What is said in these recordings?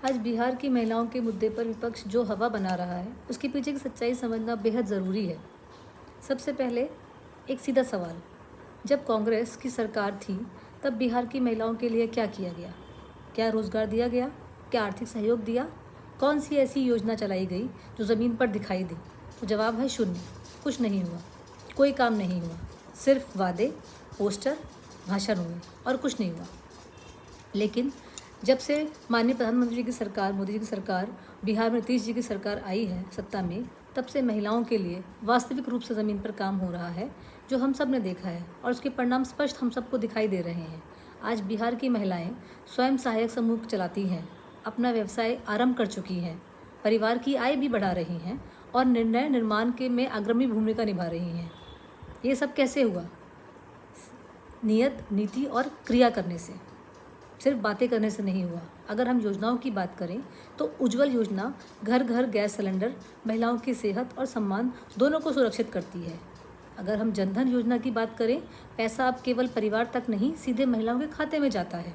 आज बिहार की महिलाओं के मुद्दे पर विपक्ष जो हवा बना रहा है उसके पीछे की सच्चाई समझना बेहद ज़रूरी है। सबसे पहले एक सीधा सवाल, जब कांग्रेस की सरकार थी तब बिहार की महिलाओं के लिए क्या किया गया? क्या रोज़गार दिया गया? क्या आर्थिक सहयोग दिया? कौन सी ऐसी योजना चलाई गई जो ज़मीन पर दिखाई दी? तो जवाब है शून्य। कुछ नहीं हुआ, कोई काम नहीं हुआ, सिर्फ वादे, पोस्टर, भाषण हुए और कुछ नहीं हुआ। लेकिन जब से माननीय प्रधानमंत्री की सरकार, मोदी जी की सरकार, बिहार में नीतीश जी की सरकार आई है सत्ता में, तब से महिलाओं के लिए वास्तविक रूप से ज़मीन पर काम हो रहा है, जो हम सब ने देखा है और उसके परिणाम स्पष्ट हम सबको दिखाई दे रहे हैं। आज बिहार की महिलाएं स्वयं सहायक समूह चलाती हैं, अपना व्यवसाय आरंभ कर चुकी हैं, परिवार की आय भी बढ़ा रही हैं और निर्णय निर्माण के में अग्रणी भूमिका निभा रही हैं। ये सब कैसे हुआ? नियत, नीति और क्रिया करने से, सिर्फ बातें करने से नहीं हुआ। अगर हम योजनाओं की बात करें तो उज्ज्वल योजना घर घर गैस सिलेंडर महिलाओं की सेहत और सम्मान दोनों को सुरक्षित करती है। अगर हम जनधन योजना की बात करें, पैसा अब केवल परिवार तक नहीं सीधे महिलाओं के खाते में जाता है।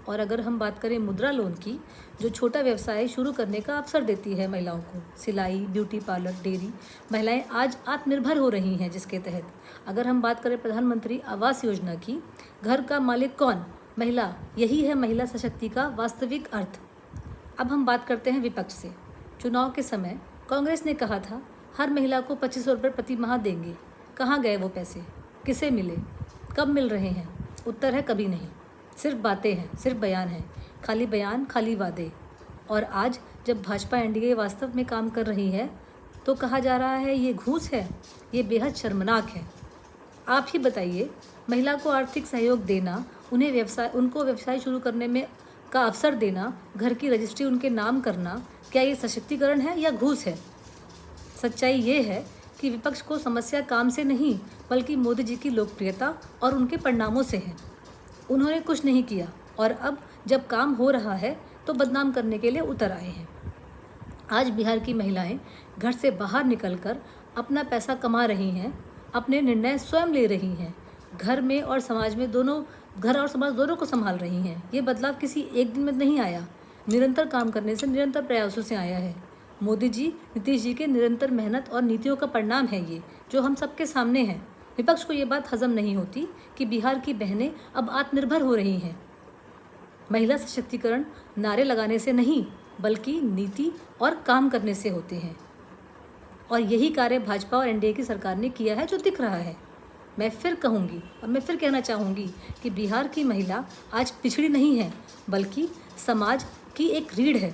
और अगर हम बात करें मुद्रा लोन की, जो छोटा व्यवसाय शुरू करने का अवसर देती है महिलाओं को, सिलाई, ब्यूटी पार्लर, डेयरी, महिलाएं आज आत्मनिर्भर हो रही हैं जिसके तहत। अगर हम बात करें प्रधानमंत्री आवास योजना की, घर का मालिक कौन? महिला। यही है महिला सशक्ति का वास्तविक अर्थ। अब हम बात करते हैं विपक्ष से। चुनाव के समय कांग्रेस ने कहा था हर महिला को 2500 रुपये प्रति माह देंगे। कहाँ गए वो पैसे? किसे मिले? कब मिल रहे हैं? उत्तर है कभी नहीं। सिर्फ बातें हैं, सिर्फ बयान हैं, खाली बयान, खाली वादे। और आज जब भाजपा एनडीए वास्तव में काम कर रही है तो कहा जा रहा है ये घूस है। ये बेहद शर्मनाक है। आप ही बताइए, महिला को आर्थिक सहयोग देना, उनको व्यवसाय शुरू करने में का अवसर देना, घर की रजिस्ट्री उनके नाम करना, क्या ये सशक्तिकरण है या घूस है? सच्चाई ये है कि विपक्ष को समस्या काम से नहीं बल्कि मोदी जी की लोकप्रियता और उनके परिणामों से है। उन्होंने कुछ नहीं किया और अब जब काम हो रहा है तो बदनाम करने के लिए उतर आए हैं। आज बिहार की महिलाएं घर से बाहर निकलकर अपना पैसा कमा रही हैं, अपने निर्णय स्वयं ले रही हैं, घर में और समाज में घर और समाज दोनों को संभाल रही हैं। ये बदलाव किसी एक दिन में नहीं आया, निरंतर काम करने से, निरंतर प्रयासों से आया है। मोदी जी, नीतीश जी के निरंतर मेहनत और नीतियों का परिणाम है ये, जो हम सबके सामने है। विपक्ष को ये बात हजम नहीं होती कि बिहार की बहनें अब आत्मनिर्भर हो रही हैं। महिला सशक्तिकरण नारे लगाने से नहीं बल्कि नीति और काम करने से होते हैं। और यही कार्य भाजपा और एनडीए की सरकार ने किया है, जो दिख रहा है। मैं फिर कहूँगी और मैं फिर कहना चाहूँगी कि बिहार की महिला आज पिछड़ी नहीं है बल्कि समाज की एक रीढ़ है।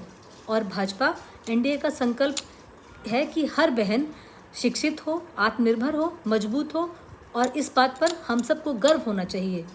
और भाजपा एनडीए का संकल्प है कि हर बहन शिक्षित हो, आत्मनिर्भर हो, मजबूत हो और इस बात पर हम सबको गर्व होना चाहिए।